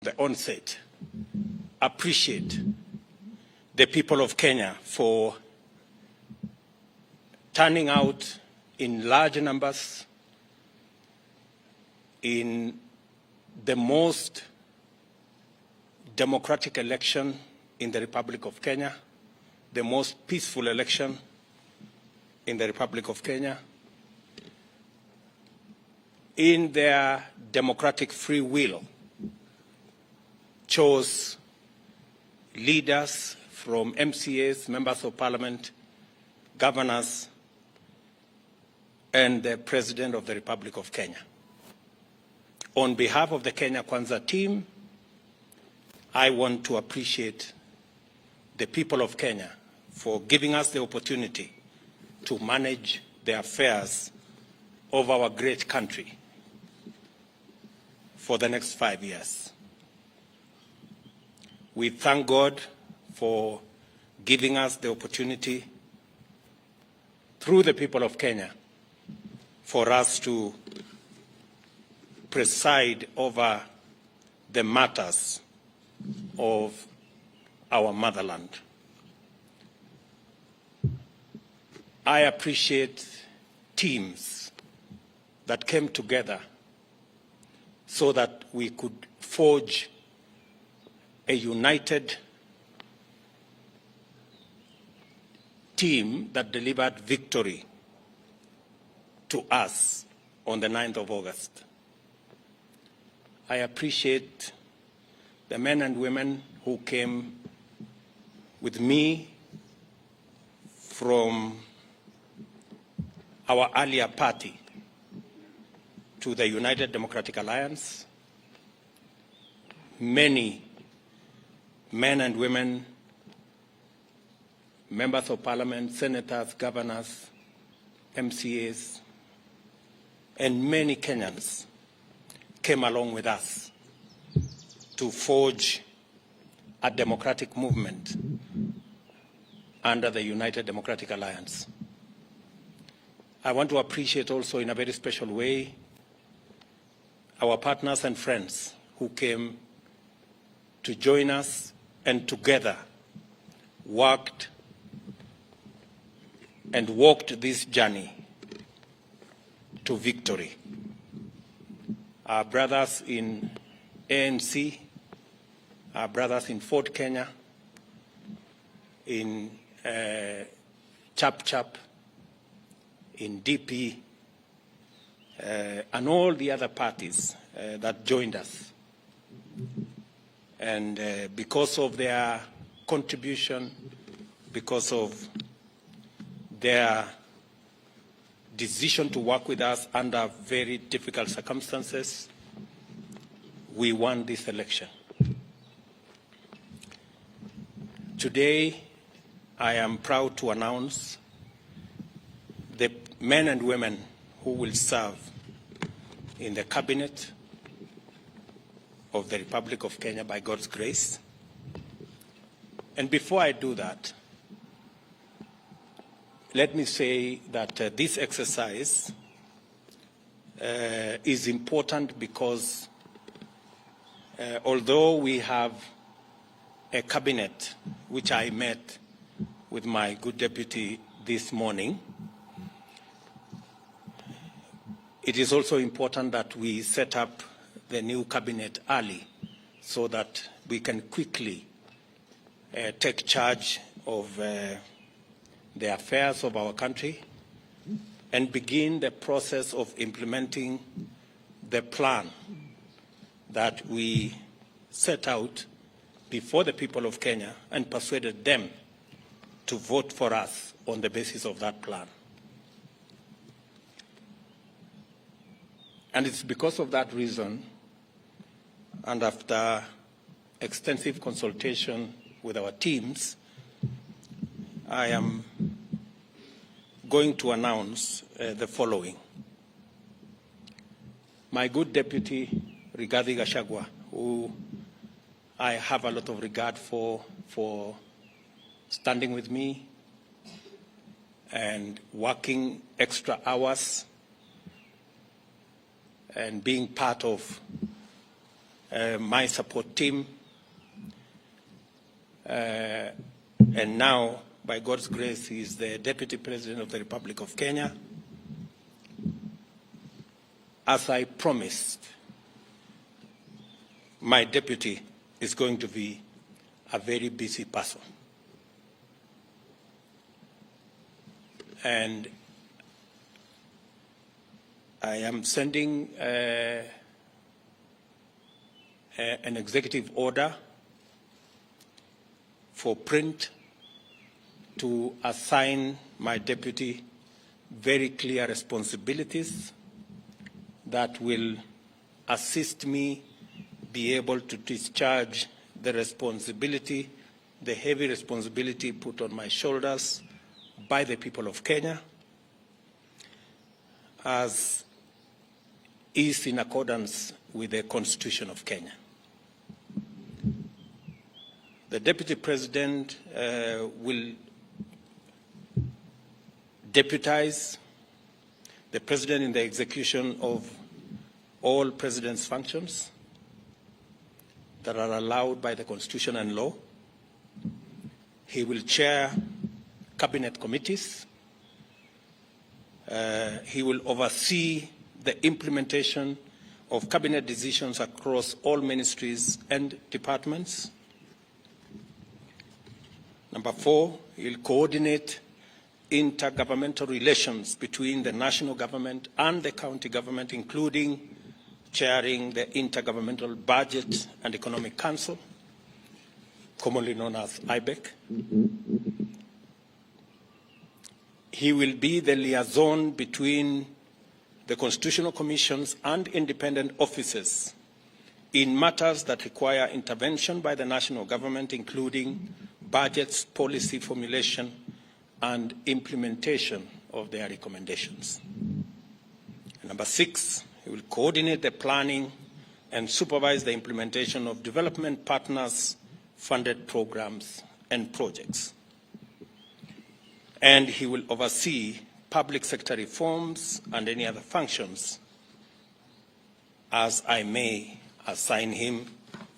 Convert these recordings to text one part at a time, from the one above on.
the onset, appreciate the people of Kenya for turning out in large numbers in the most democratic election in the Republic of Kenya, the most peaceful election in the Republic of Kenya. In their democratic free will, chose leaders from MCAs, members of parliament, governors, and the President of the Republic of Kenya. On behalf of the Kenya Kwanza team, I want to appreciate the people of Kenya for giving us the opportunity to manage the affairs of our great country for the next 5 years. We thank God for giving us the opportunity through the people of Kenya for us to preside over the matters of our motherland. I appreciate teams that came together so that we could forge a united team that delivered victory to us on the 9th of August. I appreciate the men and women who came with me from our earlier party to the United Democratic Alliance. Many men and women, members of parliament, senators, governors, MCAs, and many Kenyans came along with us to forge a democratic movement under the United Democratic Alliance. I want to appreciate also in a very special way our partners and friends who came to join us and together worked and walked this journey to victory. Our brothers in ANC, our brothers in Fort Kenya, in Chap Chap, in DP, and all the other parties that joined us. And because of their contribution, because of their decision to work with us under very difficult circumstances, we won this election. Today, I am proud to announce the men and women who will serve in the cabinet of the Republic of Kenya by God's grace. And before I do that, let me say that this exercise is important because although we have a cabinet, which I met with my good deputy this morning, it is also important that we set up the new cabinet early so that we can quickly take charge of the affairs of our country and begin the process of implementing the plan that we set out before the people of Kenya and persuaded them to vote for us on the basis of that plan. And it's because of that reason, and after extensive consultation with our teams, I am going to announce the following. My good deputy, Rigathi Gachagua, who I have a lot of regard for standing with me and working extra hours and being part of my support team, and now, by God's grace, he is the Deputy President of the Republic of Kenya. As I promised, my deputy is going to be a very busy person. And I am sending an executive order for print to assign my deputy very clear responsibilities that will assist me be able to discharge the responsibility, the heavy responsibility put on my shoulders by the people of Kenya, as is in accordance with the Constitution of Kenya. The Deputy President will deputize the President in the execution of all President's functions that are allowed by the Constitution and law. He will chair cabinet committees. He will oversee the implementation of cabinet decisions across all ministries and departments. Number 4, he will coordinate intergovernmental relations between the national government and the county government, including chairing the Intergovernmental Budget and Economic Council, commonly known as IBEC. He will be the liaison between the constitutional commissions and independent offices in matters that require intervention by the national government, including budgets, policy formulation, and implementation of their recommendations. Number 6, he will coordinate the planning and supervise the implementation of development partners' funded programs and projects. And he will oversee public sector reforms and any other functions as I may assign him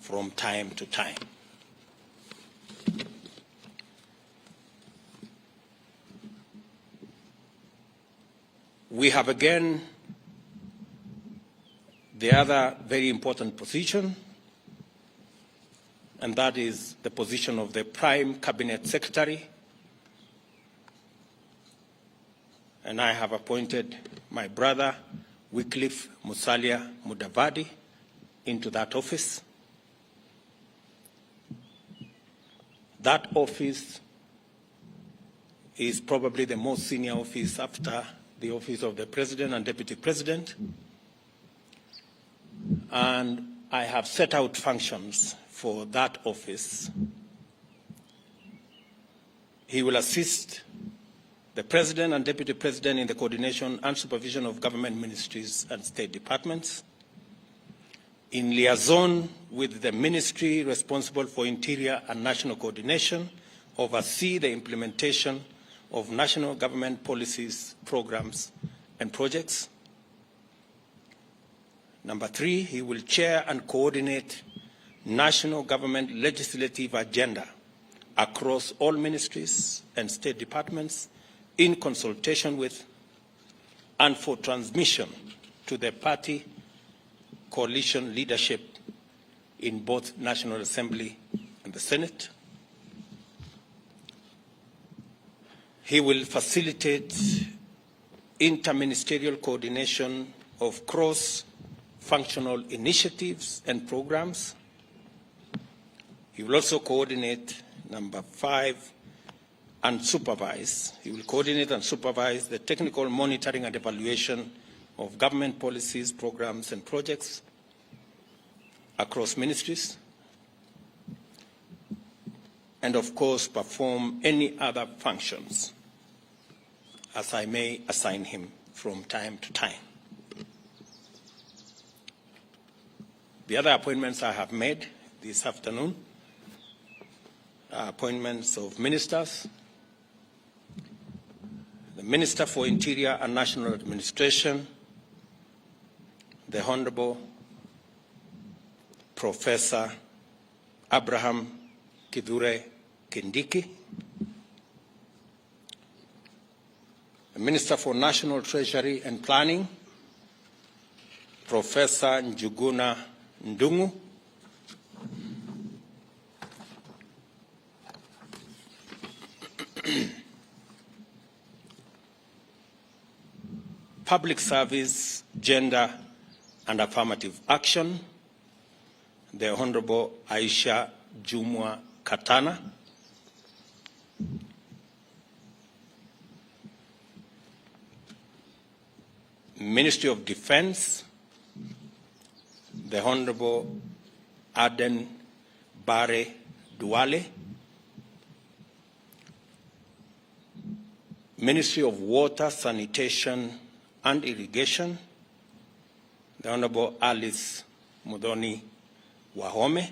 from time to time. We have again the other very important position, and that is the position of the Prime Cabinet Secretary. And I have appointed my brother, Wycliffe Musalia Mudavadi, into that office. That office is probably the most senior office after the office of the President and Deputy President. And I have set out functions for that office. He will assist the President and Deputy President in the coordination and supervision of government ministries and state departments, in liaison with the ministry responsible for interior and national coordination, oversee the implementation of national government policies, programs, and projects. Number 3, he will chair and coordinate national government legislative agenda across all ministries and state departments in consultation with and for transmission to the party coalition leadership in both National Assembly and the Senate. He will facilitate interministerial coordination of cross-functional initiatives and programs. He will also coordinate, number 5, and supervise. He will coordinate and supervise the technical monitoring and evaluation of government policies, programs, and projects across ministries, and of course perform any other functions as I may assign him from time to time. The other appointments I have made this afternoon are appointments of ministers. The Minister for Interior and National Administration, the Honorable Professor Abraham Kithure Kindiki, the Minister for National Treasury and Planning, Professor Njuguna Ndung'u, Public Service, Gender and Affirmative Action, the Honorable Aisha Jumwa Katana, Ministry of Defense, the Honorable Aden Bare Duale, Ministry of Water, Sanitation and Irrigation, the Honorable Alice Mudoni Wahome,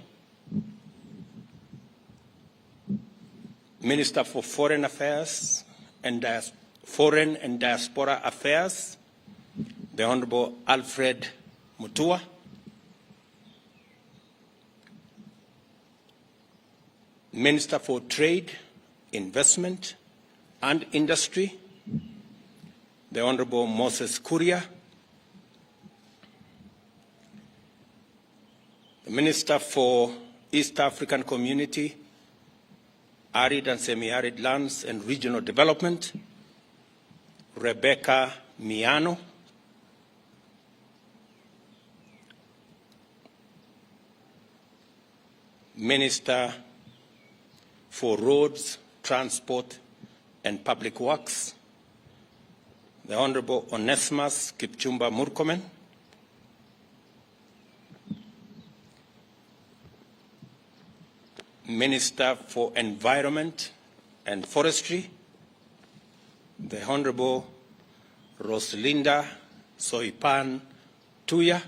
Minister for Foreign Affairs and Foreign and Diaspora Affairs, the Honorable Alfred Mutua, Minister for Trade, Investment and Industry, the Honorable Moses Kuria, the Minister for East African Community, Arid and Semi-Arid Lands and Regional Development, Rebecca Miano, Minister for Roads, Transport and Public Works, the Honorable Onesimus Kipchumba Murkomen, Minister for Environment and Forestry, the Honorable Rosalinda Soipan Tuya,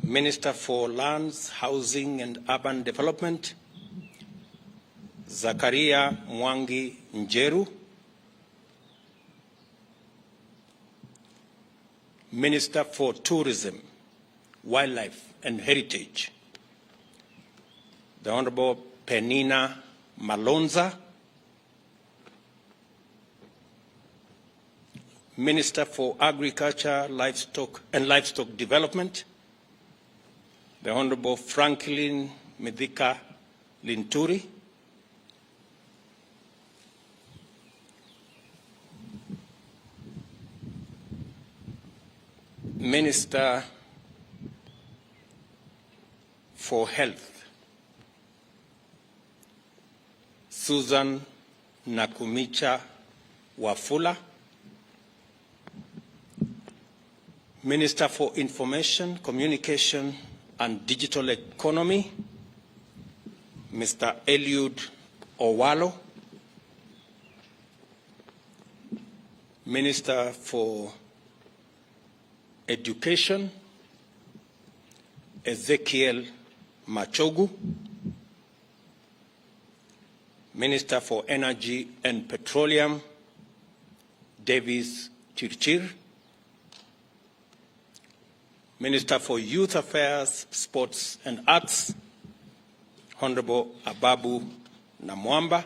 Minister for Lands, Housing and Urban Development, Zakaria Mwangi Njeru, Minister for Tourism, Wildlife and Heritage, the Honorable Penina Malonza, Minister for Agriculture, Livestock and Livestock Development, the Honorable Franklin Medika Linturi, Minister for Health, Susan Nakumicha Wafula, Minister for Information, Communication and Digital Economy, Mr. Eliud Owalo, Minister for Education, Ezekiel Machogu, Minister for Energy and Petroleum, Davis Chirchir, Minister for Youth Affairs, Sports and Arts, Honorable Ababu Namwamba,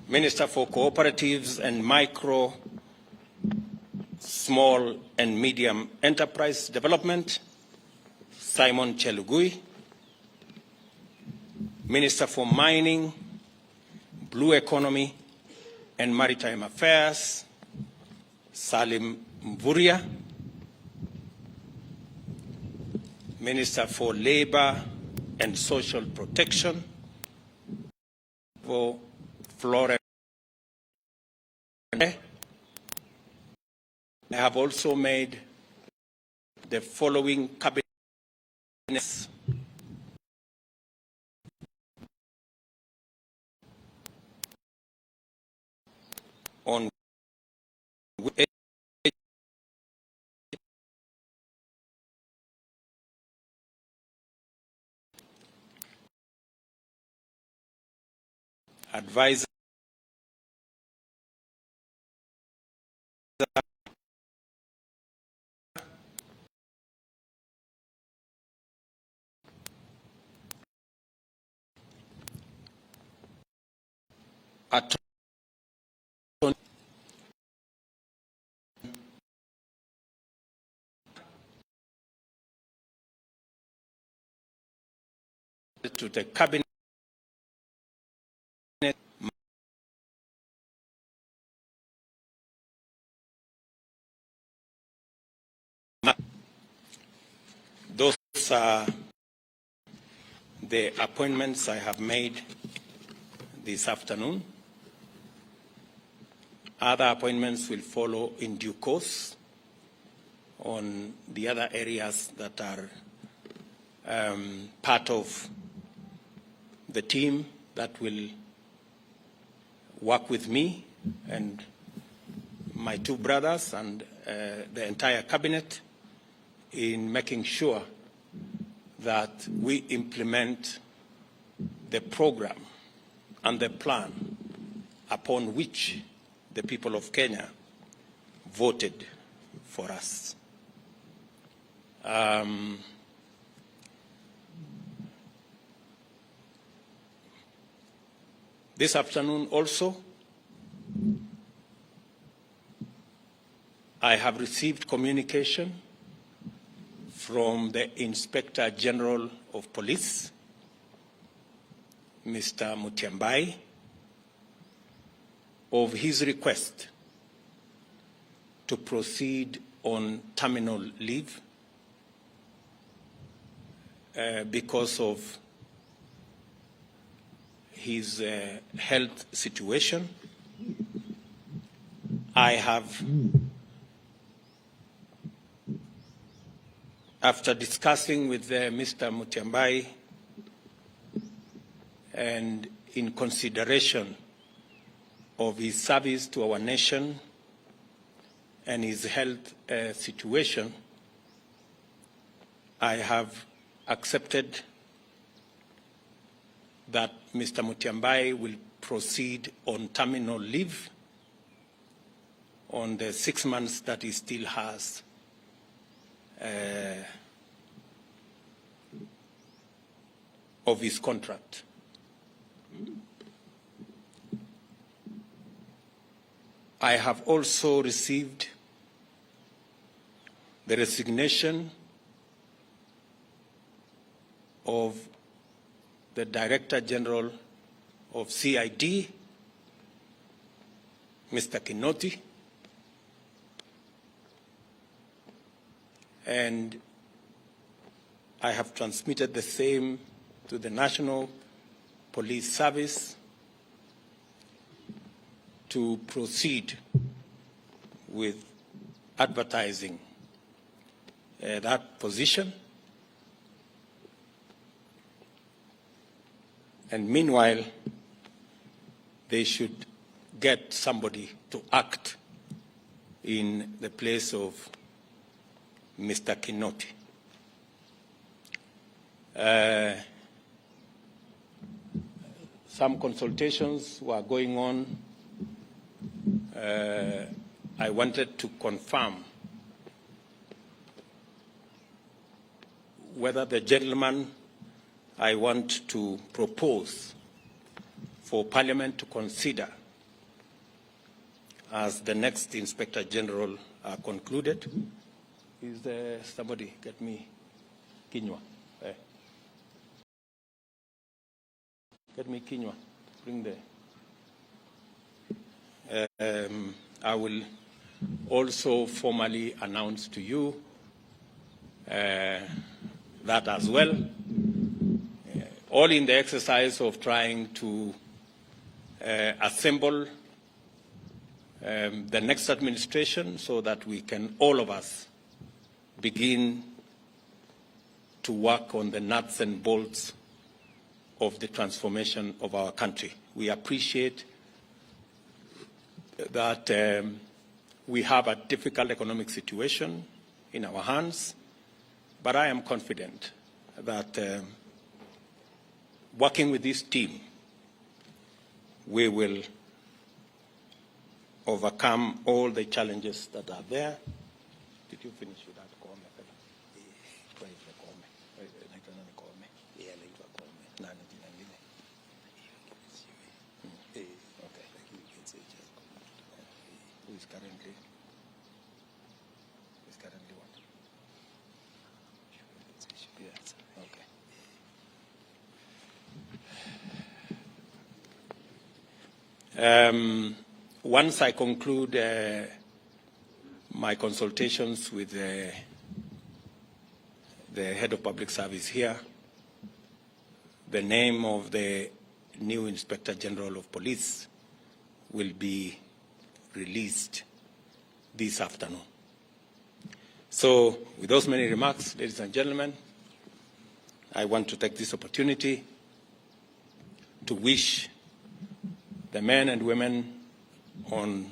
Minister for Cooperatives and Micro, Small and Medium Enterprise Development, Simon Chelugui, Minister for Mining, Blue Economy and Maritime Affairs, Salim Mvuria, Minister for Labor and Social Protection, for Florence. I have also made the following cabinets on advisor to the cabinet, those are the appointments I have made this afternoon. Other appointments will follow in due course on the other areas that are part of the team that will work with me and my two brothers and the entire cabinet in making sure that we implement the program and the plan upon which the people of Kenya voted for us. This afternoon also, I have received communication from the Inspector General of Police, Mr. Mutiambai, of his request to proceed on terminal leave because of his health situation. I have, after discussing with Mr. Mutiambai and in consideration of his service to our nation and his health situation, I have accepted that Mr. Mutiambai will proceed on terminal leave on the 6 months that he still has of his contract. I have also received the resignation of the Director General of CID, Mr. Kinoti, and I have transmitted the same to the National Police Service to proceed with advertising that position. And meanwhile, they should get somebody to act in the place of Mr. Kinoti. Some consultations were going on. I wanted to confirm whether the gentleman I want to propose for Parliament to consider as the next Inspector General are concluded. Is there somebody get me Kinywa? Get me Kinywa. Bring the. I will also formally announce to you that as well. All in the exercise of trying to assemble the next administration so that we can, all of us, begin to work on the nuts and bolts of the transformation of our country. We appreciate that we have a difficult economic situation in our hands, but I am confident that working with this team, we will overcome all the challenges that are there. Did you finish with that? Once I conclude my consultations with the head of public service here, the name of the new Inspector General of Police will be released this afternoon. So, with those many remarks, ladies and gentlemen, I want to take this opportunity to wish the men and women on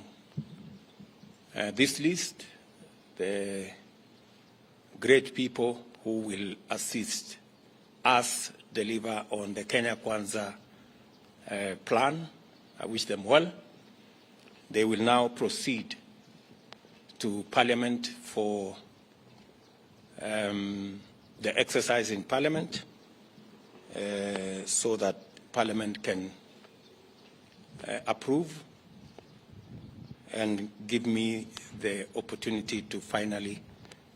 this list, the great people who will assist us deliver on the Kenya Kwanza plan. I wish them well. They will now proceed to Parliament for the exercise in Parliament so that Parliament can approve and give me the opportunity to finally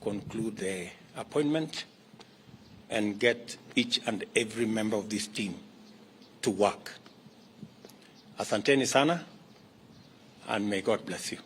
conclude the appointment and get each and every member of this team to work. Asanteni sana, and may God bless you.